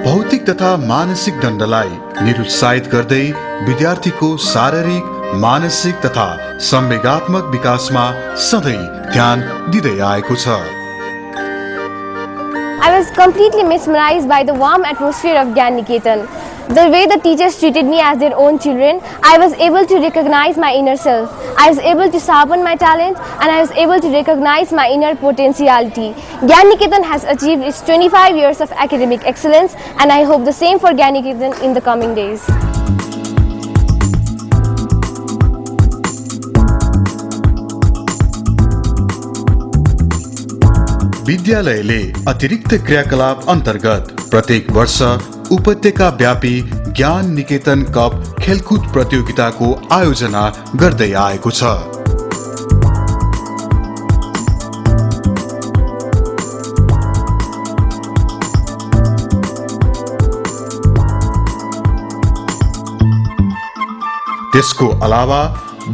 भौतिक तथा मानसिक दण्डलाई निरुत्साहित गर्दै विद्यार्थीको शारीरिक, मानसिक तथा संवेगात्मक विकासमा सधैँ ध्यान दिँदै आएको छ। I was completely mesmerized by the warm atmosphere of Gyan Niketan. The way the teachers treated me as their own children, I was able to recognize my inner self. I was able to sharpen my talent and I was able to recognize my inner potentiality. Gyan Niketan has achieved its 25 years of academic excellence and I hope the same for Gyan Niketan in the coming days. विद्यालयले अतिरिक्त क्रियाकलाप अन्तर्गत प्रत्येक वर्ष उपत्यका व्यापी ज्ञान निकेतन cup खेलकुद प्रतियोगिताको आयोजना गर्दै आएको छ। त्यसको अलावा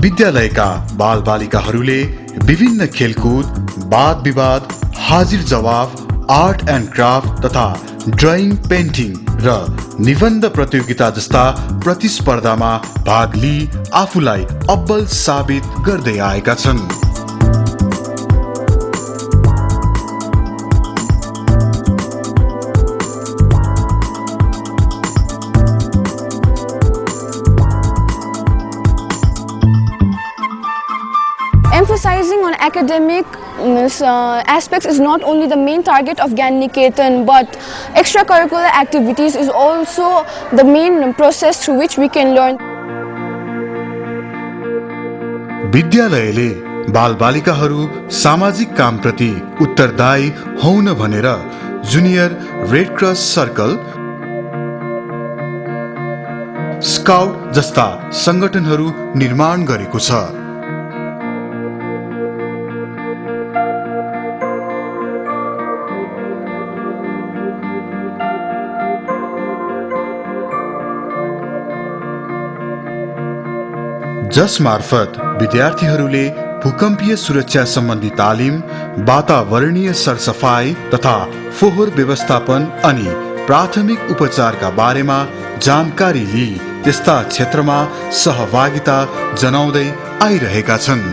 विद्यालयका बालबालिकाहरूले विभिन्न खेलकुद, वाद विवाद, हाजिर जवाफ, आर्ट एन्ड क्राफ्ट तथा ड्राइङ, पेन्टिङ र निबन्ध प्रतियोगिता जस्ता प्रतिस्पर्धामा भाग लिई आफूलाई अब्बल साबित गर्दै आएका छन्। Emphasizing on academic aspects is not only the main target of Gyan Niketan, but extracurricular activities is also the main process through which we can learn. विद्यालयले बालबालिकाहरू सामाजिक कामप्रति उत्तरदायी हुन भनेर junior red cross circle, scout जस्ता संगठनहरू निर्माण गरेको छ। जस मार्फत विद्यार्थीहरूले भूकम्पीय सुरक्षा सम्बन्धी तालिम, वातावरणीय सरसफाई तथा फोहोर व्यवस्थापन अनि प्राथमिक उपचारका बारेमा जानकारी लिई त्यस्ता क्षेत्रमा सहभागिता जनाउँदै आइरहेका छन्।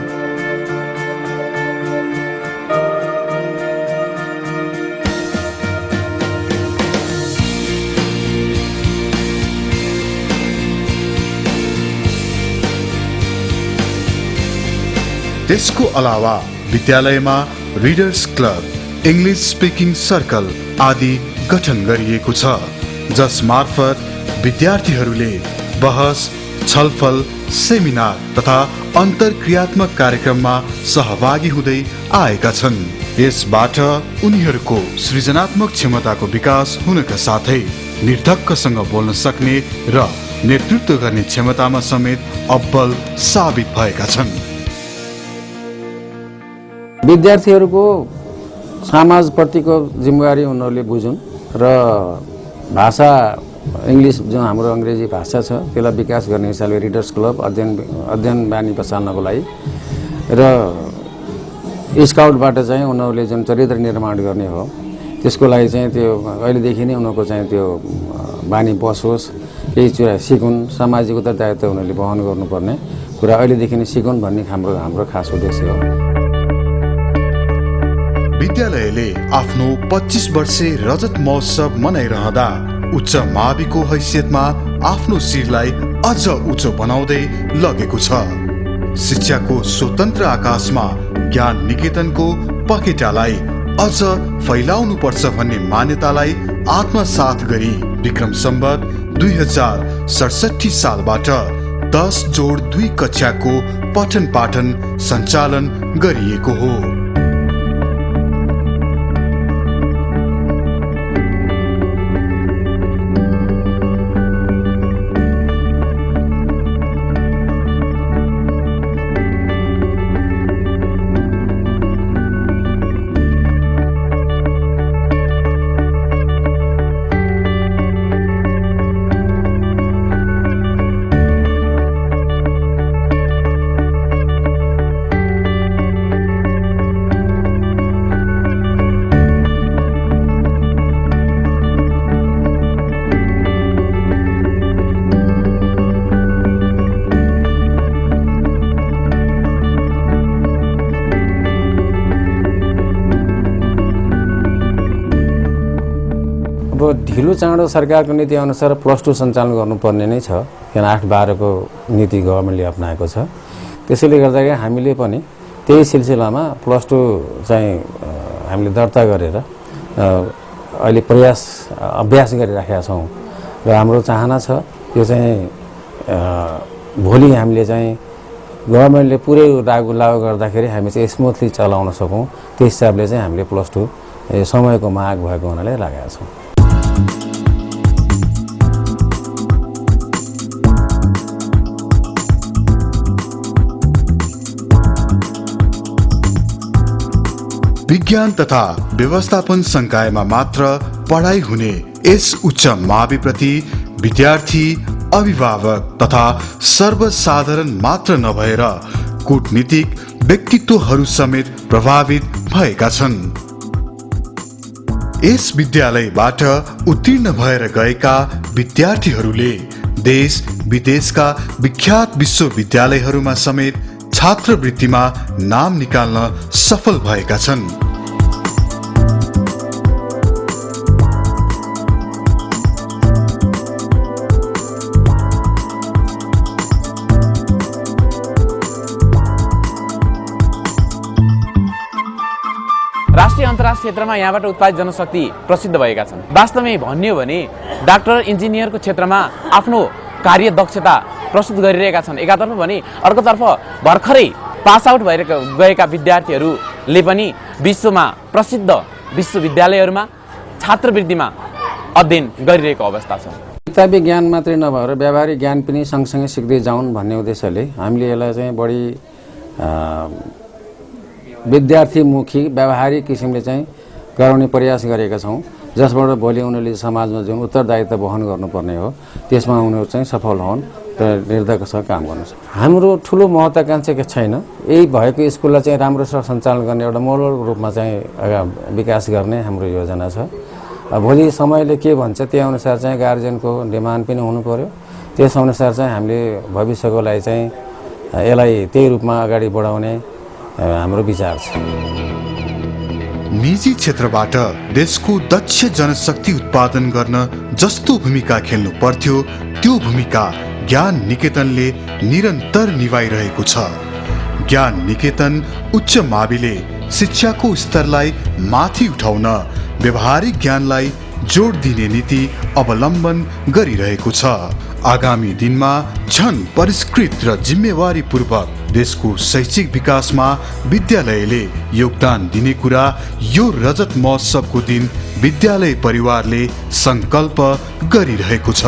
त्यसको अलावा विद्यालयमा readers club, English speaking circle आदि गठन गरिएको छ, जस मार्फत विद्यार्थीहरूले बहस, छलफल, सेमिनार तथा अन्तर्क्रियात्मक कार्यक्रममा सहभागी हुँदै आएका छन्। यसबाट उनीहरूको सृजनात्मक क्षमताको विकास हुनका साथै निर्धक्कसँग बोल्न सक्ने र नेतृत्व गर्ने क्षमतामा समेत अब्बल साबित भएका छन्। विद्यार्थीहरूको समाजप्रतिको जिम्मेवारी उनीहरूले बुझुन् र भाषा इङ्ग्लिस जुन हाम्रो अङ्ग्रेजी भाषा छ त्यसलाई विकास गर्ने हिसाबले रिडर्स क्लब अध्ययन बानी बसाल्नको लागि र स्काउटबाट चाहिँ उनीहरूले जुन चरित्र निर्माण गर्ने हो त्यसको लागि चाहिँ त्यो अहिलेदेखि नै उनीहरूको चाहिँ त्यो बानी बसोस्, केही कुरा सिकुन्, सामाजिक उत्तरदायित्व उनीहरूले वहन गर्नुपर्ने कुरा अहिलेदेखि नै सिकुन् भन्ने हाम्रो खास उद्देश्य हो। विद्यालयले आफ्नो 25 वर्षे रजत महोत्सव मनाइरहँदा उच्च माविको हैसियतमा आफ्नो शिरलाई अझ उच्च बनाउँदै लगेको छ। शिक्षाको स्वतन्त्र आकाशमा ज्ञान निकेतनको पखेटालाई अझ फैलाउनु पर्छ भन्ने मान्यतालाई आत्मसात गरी विक्रम सम्वत 2067 सालबाट 10+2 कक्षाको पठन पाठन सञ्चालन गरिएको हो। ढिलो चाँडो सरकारको नीति अनुसार +2 सञ्चालन गर्नुपर्ने नै छ, किन 8-12 को नीति गभर्मेन्टले अपनाएको छ। त्यसैले गर्दाखेरि हामीले पनि त्यही सिलसिलामा +2 चाहिँ हामीले दर्ता गरेर अहिले अभ्यास गरिराखेका छौँ र हाम्रो चाहना छ यो चाहिँ भोलि हामीले चाहिँ गभर्मेन्टले पुरै लागू गर्दाखेरि हामी चाहिँ स्मुथली चलाउन सकौँ, त्यस हिसाबले चाहिँ हामीले +2 समयको माग भएको हुनाले लगाएका छौँ। विज्ञान तथा व्यवस्थापन संकायमा मात्र पढाइ हुने यस उच्च माविप्रति विद्यार्थी, अभिभावक तथा सर्वसाधारण मात्र नभएर कूटनीतिक व्यक्तित्वहरू समेत प्रभावित भएका छन्। यस विद्यालयबाट उत्तीर्ण भएर गएका विद्यार्थीहरूले देश विदेशका विख्यात विश्वविद्यालयहरूमा समेत छात्रवृत्तिमा नाम निकाल्न सफल भएका छन्। राष्ट्रिय अन्तर्राष्ट्रिय क्षेत्रमा यहाँबाट उत्पादित जनशक्ति प्रसिद्ध भएका छन्। वास्तवमै भन्ने हो भने डाक्टर इन्जिनियरको क्षेत्रमा आफ्नो कार्य दक्षता प्रस्तुत गरिरहेका छन् एकातर्फ भने, अर्कोतर्फ भर्खरै पास आउट भएर गएका विद्यार्थीहरूले पनि विश्वमा प्रसिद्ध विश्वविद्यालयहरूमा छात्रवृत्तिमा अध्ययन गरिरहेको अवस्था छ। किताबी ज्ञान मात्रै नभएर व्यावहारिक ज्ञान पनि सँगसँगै सिक्दै जाउन् भन्ने उद्देश्यले हामीले यसलाई चाहिँ बढी विद्यार्थीमुखी व्यावहारिक किसिमले चाहिँ गराउने प्रयास गरेका छौँ, जसबाट भोलि उनीहरूले समाजमा जुन उत्तरदायित्व वहन गर्नुपर्ने हो त्यसमा उनीहरू चाहिँ सफल हुन् र निर्धक्कसँग काम गर्नु सक्छ। हाम्रो ठुलो महत्त्वाकांक्षा छैन, यही भएको स्कुललाई चाहिँ राम्रोसँग सञ्चालन गर्ने एउटा मोडल रूपमा चाहिँ विकास गर्ने हाम्रो योजना छ। भोलि समयले के भन्छ त्यही अनुसार चाहिँ गार्जियनको डिमान्ड पनि हुनु पर्यो, त्यस अनुसार चाहिँ हामीले भविष्यको लागि चाहिँ यसलाई त्यही रूपमा अगाडि बढाउने हाम्रो विचार छ। निजी क्षेत्रबाट देशको दक्ष जनशक्ति उत्पादन गर्न जस्तो भूमिका खेल्नु पर्थ्यो त्यो भूमिका ज्ञान निकेतनले निरन्तर निभाइरहेको छ। ज्ञान निकेतन उच्च माविले शिक्षाको स्तरलाई माथि उठाउन व्यवहारिक ज्ञानलाई जोड दिने नीति अवलम्बन गरिरहेको छ। आगामी दिनमा झन परिष्कृत र जिम्मेवारीपूर्वक देशको शैक्षिक विकासमा विद्यालयले योगदान दिने कुरा यो रजत महोत्सवको दिन विद्यालय परिवारले संकल्प गरिरहेको छ।